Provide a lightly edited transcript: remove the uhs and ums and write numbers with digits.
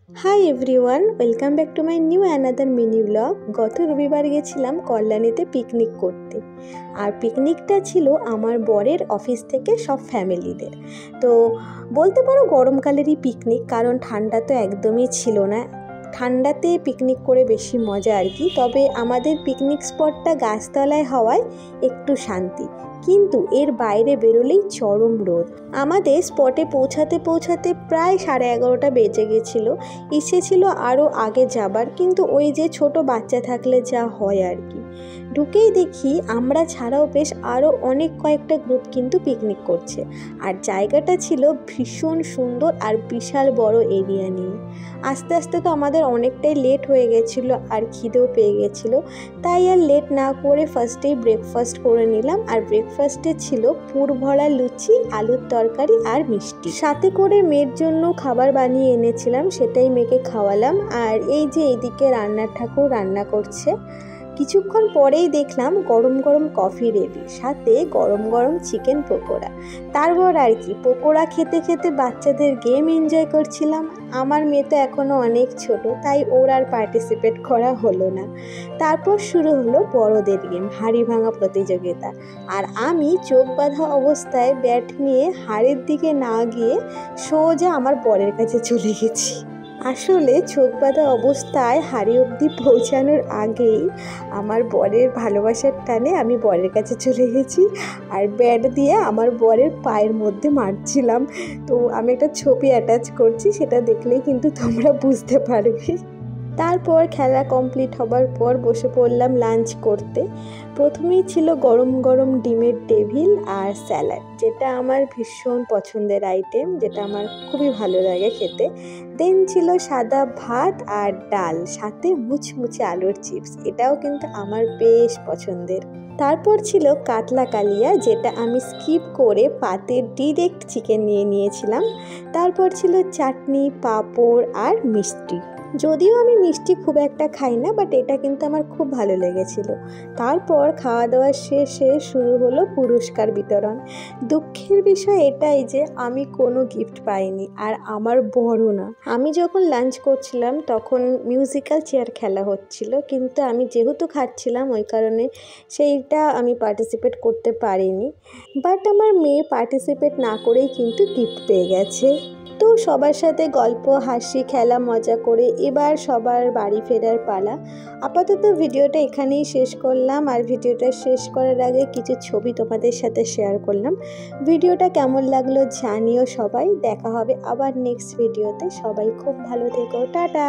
Hi everyone, welcome back to my new another mini blog. গত রবিবার গেছিলাম কল্যাণীতে picnic করতে। আর পিকনিকটা ছিল আমার বরের অফিস থেকে সব ফ্যামিলিদের। তো বলতে পারো গরমকালেরই পিকনিক, কারণ ঠান্ডা তো একদমই ছিল না। ঠান্ডাতে পিকনিক করে বেশি মজা আর কি। তবে আমাদের পিকনিক স্পটটা গাছতলায় হওয়ায় একটু শান্তি, কিন্তু এর বাইরে বেরোলেই চরম রোদ। আমাদের স্পটে পৌঁছাতে পৌঁছাতে প্রায় 11:30 বেজে গেছিলো। ইচ্ছে ছিল আরও আগে যাবার, কিন্তু ওই যে ছোট বাচ্চা থাকলে যা হয় আর কি। ঢুকেই দেখি আমরা ছাড়াও বেশ আরও অনেক কয়েকটা গ্রুপ কিন্তু পিকনিক করছে। আর জায়গাটা ছিল ভীষণ সুন্দর আর বিশাল বড় এরিয়া নিয়ে। আস্তে আস্তে তো আমাদের অনেকটাই লেট হয়ে গেছিলো আর খিদেও পেয়ে গেছিলো, তাই আর লেট না করে ফার্স্টেই ব্রেকফাস্ট করে নিলাম। আর ব্রেকফাস্টে ছিল পুর ভরা লুচি, আলুর তরকারি আর মিষ্টি। সাথে করে মেয়ের জন্য খাবার বানিয়ে এনেছিলাম, সেটাই মেয়েকে খাওয়ালাম। আর এই যে এদিকে রান্নার ঠাকুর রান্না করছে। কিছুক্ষণ পরেই দেখলাম গরম গরম কফি রেডি, সাথে গরম গরম চিকেন পকোড়া। তারপর আর কি, পকোড়া খেতে খেতে বাচ্চাদের গেম এনজয় করছিলাম। আমার মেয়ে তো এখনও অনেক ছোট, তাই ওর আর পার্টিসিপেট করা হলো না। তারপর শুরু হলো বড়দের গেম, হাঁড়ি ভাঙা প্রতিযোগিতা। আর আমি চোখ বাঁধা অবস্থায় ব্যাট নিয়ে হাড়ের দিকে না গিয়ে সোজা আমার বরের কাছে চলে গেছি। আসলে চোখ বাঁধা অবস্থায় হাড়ি অবধি পৌঁছানোর আগেই আমার বরের ভালোবাসার টানে আমি বরের কাছে চলে গেছি আর ব্যাট দিয়ে আমার বরের পায়ের মধ্যে মারছিলাম। তো আমি একটা ছবি অ্যাটাচ করছি, সেটা দেখলেই কিন্তু তোমরা বুঝতে পারবে। তারপর খেলা কমপ্লিট হবার পর বসে পড়লাম লাঞ্চ করতে। প্রথমেই ছিল গরম গরম ডিমের টেবিল আর স্যালাড, যেটা আমার ভীষণ পছন্দের আইটেম, যেটা আমার খুবই ভালো লাগে খেতে। দেন ছিল সাদা ভাত আর ডাল, সাথে মুচমুচে আলুর চিপস, এটাও কিন্তু আমার বেশ পছন্দের। তারপর ছিল কাতলা কালিয়া, যেটা আমি স্কিপ করে পাতে ডিরেক্ট চিকেন নিয়ে নিয়েছিলাম। তারপর ছিল চাটনি, পাঁপড় আর মিষ্টি। যদিও আমি মিষ্টি খুব একটা খাই না, বাট এটা কিন্তু আমার খুব ভালো লেগেছিল। তারপর খাওয়া দাওয়া শেষে শুরু হলো পুরস্কার বিতরণ। দুঃখের বিষয় এটাই যে আমি কোনো গিফট পাইনি, আর আমার বড় না। আমি যখন লাঞ্চ করছিলাম তখন মিউজিক্যাল চেয়ার খেলা হচ্ছিল, কিন্তু আমি যেহেতু খাচ্ছিলাম ওই কারণে সেইটা আমি পার্টিসিপেট করতে পারিনি। বাট আমার মেয়ে পার্টিসিপেট না করেই কিন্তু গিফট পেয়ে গেছে। তো সবার সাথে গল্প, হাসি, খেলা, মজা করে এবার সবার বাড়ি ফেরার পালা। আপাতত ভিডিওটা এখানেই শেষ করলাম। আর ভিডিওটা শেষ করার আগে কিছু ছবি তোমাদের সাথে শেয়ার করলাম। ভিডিওটা কেমন লাগলো জানিও সবাই। দেখা হবে আবার নেক্সট ভিডিওতে। সবাই খুব ভালো থেকো, টাটা।